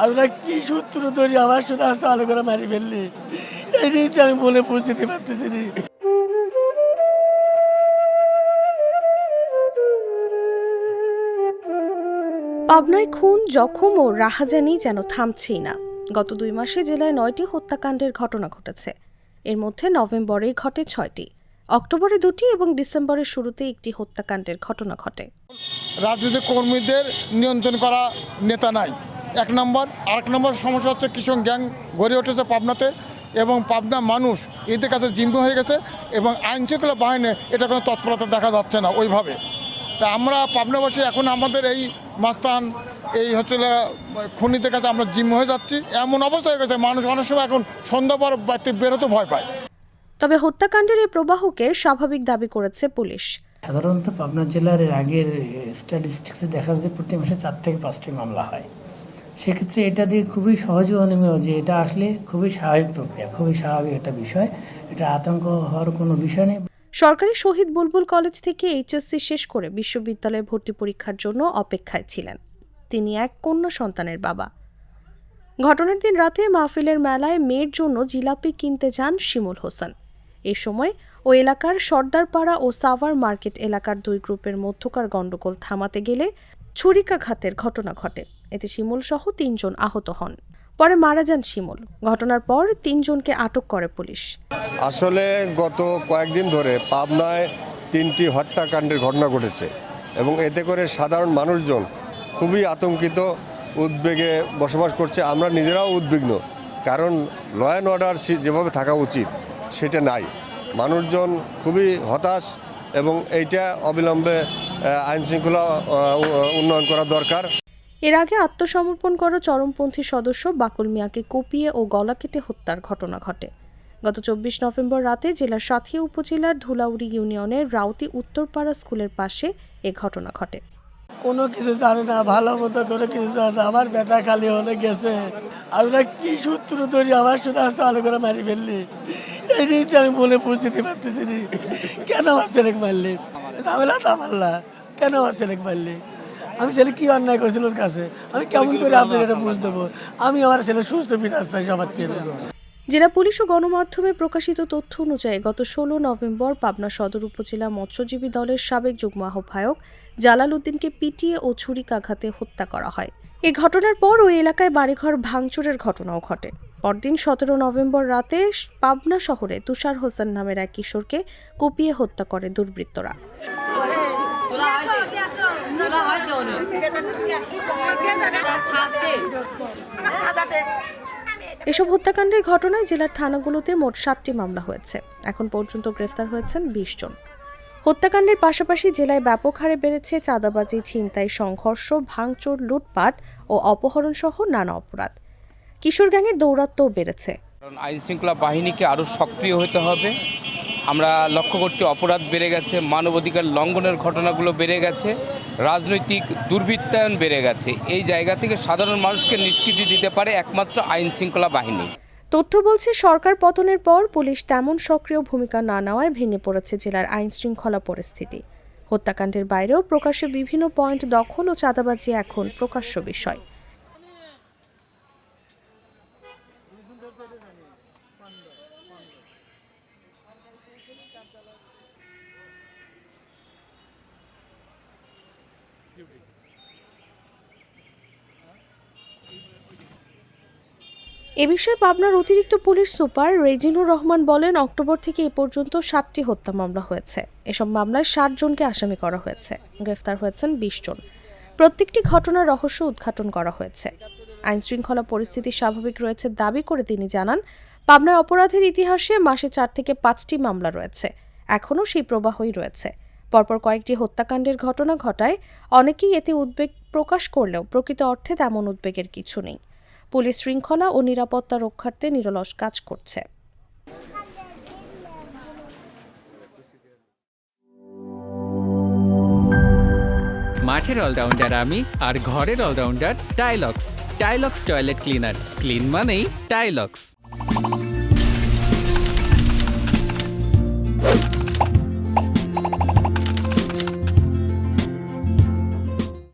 আর ওরা কি সূত্র ধরে আমার শোনা চালু করে মারি ফেললি, এই নিয়ে আমি মনে বুঝতে পারতেছি না। পাবনায় খুন, জখম ও রাহাজানি যেন থামছেই না। গত 2 মাসে জেলায় 9টি হত্যাকাণ্ডের ঘটনা ঘটেছে। এর মধ্যে নভেম্বরে ঘটে 6টি, অক্টোবরে 2টি এবং ডিসেম্বরের শুরুতে একটি হত্যাকাণ্ডের ঘটনা ঘটে। রাজনৈতিক কর্মীদের নিয়ন্ত্রণ করা নেতা নাই, 1 নম্বর। আরেক নম্বর সমস্যা হচ্ছে কৃষক গ্যাং গড়ে উঠেছে পাবনাতে, এবং পাবনা মানুষ এদের কাছে জিম্মি হয়ে গেছে, এবং আইনশৃঙ্খলা বাহিনী এটা কোনো তৎপরতা দেখা যাচ্ছে না ওইভাবে। তা আমরা পাবনাবাসী এখন আমাদের এই মাস্তান এই হচ্ছে খুনিদের কাছে আমরা জিম্মি হয়ে যাচ্ছি। এমন অবস্থা হয়ে গেছে মানুষ অনেক সময় এখন সন্ধ্যা পর বাড়িতে বেরোতে ভয় পায়। তবে হত্যাকাণ্ডের এই প্রবাহকে স্বাভাবিক দাবি করেছে পুলিশ। সাধারণত পাবনা জেলার আগের স্ট্যাটিস্টিক্সে দেখা যায় প্রতি মাসে 4 থেকে 5টি মামলা হয়। সেক্ষেত্রে এটা দিয়ে খুবই সহজ অনুমেয় যে এটা আসলে খুবই স্বাভাবিক প্রক্রিয়া, খুবই স্বাভাবিক একটা বিষয়, এটা আতঙ্ক হওয়ার কোনো বিষয় নেই। সরকারি শহীদ বুলবুল কলেজ থেকে এইচএসসি শেষ করে বিশ্ববিদ্যালয়ে ভর্তি পরীক্ষার জন্য অপেক্ষায় ছিলেন। তিনি এক কন্যা সন্তানের বাবা। ঘটনার দিন রাতে মাহফিলের মেলায় মেয়ের জন্য জিলাপি কিনতে যান শিমুল হোসেন। এ সময় ও এলাকার সর্দারপাড়া ও সাভার মার্কেট এলাকার 2 গ্রুপের মধ্যকার গণ্ডগোল থামাতে গেলে ছুরিকাঘাতের ঘটনা ঘটে। এতে শিমুল সহ 3 জন আহত হন। পরে মারা যান শিমুল। ঘটনার পর 3 জনকে আটক করে পুলিশ। আসলে গত কয়েকদিন ধরে পাবনায় 3টি হত্যাকাণ্ডের ঘটনা ঘটেছে, এবং এতে করে সাধারণ মানুষজন খুবই আতঙ্কিত, উদ্বেগে বসবাস করছে। আমরা নিজেরাও উদ্বিগ্ন, কারণ ল অ্যান্ড অর্ডার যেভাবে থাকা উচিত সেটা নাই। মানুষজন খুবই হতাশ, এবং এইটা অবিলম্বে আইনশৃঙ্খলা উন্নয়ন করা দরকার। এর আগে আত্মসমর্পণ করা চরমপন্থী সদস্য বাকুল মিয়াকে কুপিয়ে ও গলা কেটে হত্যার ঘটনা ঘটে। গত 24 নভেম্বর রাতে জেলার সাথিয়া উপজেলার ধুলাউড়ি ইউনিয়নের রাউতি উত্তরপাড়া স্কুলের পাশে এ ঘটনা ঘটে। কোনো কিছু জানে না, ভালো মতো করে কিছু জানে না। আমার বেটা খালি হলে গেছে, আর ওরা কি সূত্র ধরে আমার শোনা চালু করে মারি ফেললি, এই নিয়ে আমি মনে বুঝতে পারতেছি না। কেন আমার ছেলেকে মারলি? ঝামেলা তো আমার না, কেন আমার ছেলেকে মারলি? আমি ছেলে কি অন্যায় করেছিল ওর কাছে? আমি কেমন করে আপনার এটা বুঝ দেবো? আমি আমার ছেলে সুস্থ ফিরাতে চাই সবার থেকে। জেলা পুলিশ ও গণমাধ্যমে প্রকাশিত তথ্য অনুযায়ী গত 16 নভেম্বর পাবনা সদর উপজেলা মৎস্যজীবী দলের সাবেক যুগ্ম আহ্বায়ক জালাল উদ্দিনকে পিটিয়ে ও ছুরিকাঘাতে হত্যা করা হয়। এই ঘটনার পর ওই এলাকায় বাড়িঘর ভাঙচুরের ঘটনাও ঘটে। পরদিন 17 নভেম্বর রাতে পাবনা শহরে তুষার হোসেন নামের এক কিশোরকে কুপিয়ে হত্যা করে দুর্বৃত্তরা। এসব হত্যাকাণ্ডের ঘটনায় জেলার থানাগুলোতে মোট 7টি মামলা হয়েছে। এখন পর্যন্ত গ্রেফতার হয়েছেন 20 জন। হত্যাকাণ্ডের পাশাপাশি জেলায় ব্যাপক হারে বেড়েছে চাঁদাবাজি, ছিনতাই, সংঘর্ষ, ভাঙচুর, লুটপাট ও অপহরণ সহ নানা অপরাধ। কিশোর গ্যাংয়ের দৌরাত্ম্যও বেড়েছে। আইন শৃঙ্খলা বাহিনীকে আরও সক্রিয় হতে হবে। আমরা লক্ষ্য করছি অপরাধ বেড়ে গেছে, মানবাধিকার লঙ্ঘনের ঘটনাগুলো বেড়ে গেছে, রাজনৈতিক দুর্বৃত্তায়ন বেড়ে গেছে। এই জায়গা থেকে সাধারণ মানুষকে নিষ্কৃতি দিতে পারে একমাত্র আইন শৃঙ্খলা বাহিনী। তথ্য বলছে সরকার পতনের পর পুলিশ তেমন সক্রিয় ভূমিকা না নেওয়ায় ভেঙে পড়েছে জেলার আইন শৃঙ্খলা পরিস্থিতি। হত্যাকাণ্ডের বাইরেও প্রকাশ্যে বিভিন্ন পয়েন্ট দখল ও চাঁদাবাজি এখন প্রকাশ্য বিষয়। এ বিষয়ে পাবনার অতিরিক্ত পুলিশ সুপার রেজিনুর রহমান বলেন, অক্টোবর থেকে এ পর্যন্ত 7টি হত্যা মামলা হয়েছে। এসব মামলায় 60 জনকে আসামি করা হয়েছে। গ্রেফতার হয়েছেন 20 জন। প্রত্যেকটি ঘটনার রহস্য উদ্ঘাটন করা হয়েছে। আইন শৃঙ্খলা পরিস্থিতি স্বাভাবিক রয়েছে দাবি করে তিনি জানান, পাবনায় অপরাধের ইতিহাসে মাসে 4 থেকে 5টি মামলা রয়েছে। এখনও সেই প্রবাহই রয়েছে। পরপর কয়েকটি হত্যাকাণ্ডের ঘটনা ঘটায় অনেকেই এতে উদ্বেগ প্রকাশ করলেও প্রকৃত অর্থে তেমন উদ্বেগের কিছু নেই। পুলিশ শৃঙ্খলা ও নিরাপত্তা রক্ষার্থে নিরলস কাজ করছে। মাঠের অলরাউন্ডার আমি, আর ঘরের allrounder Tylox. Tylox toilet cleaner, clean মানেই টাইলক্স।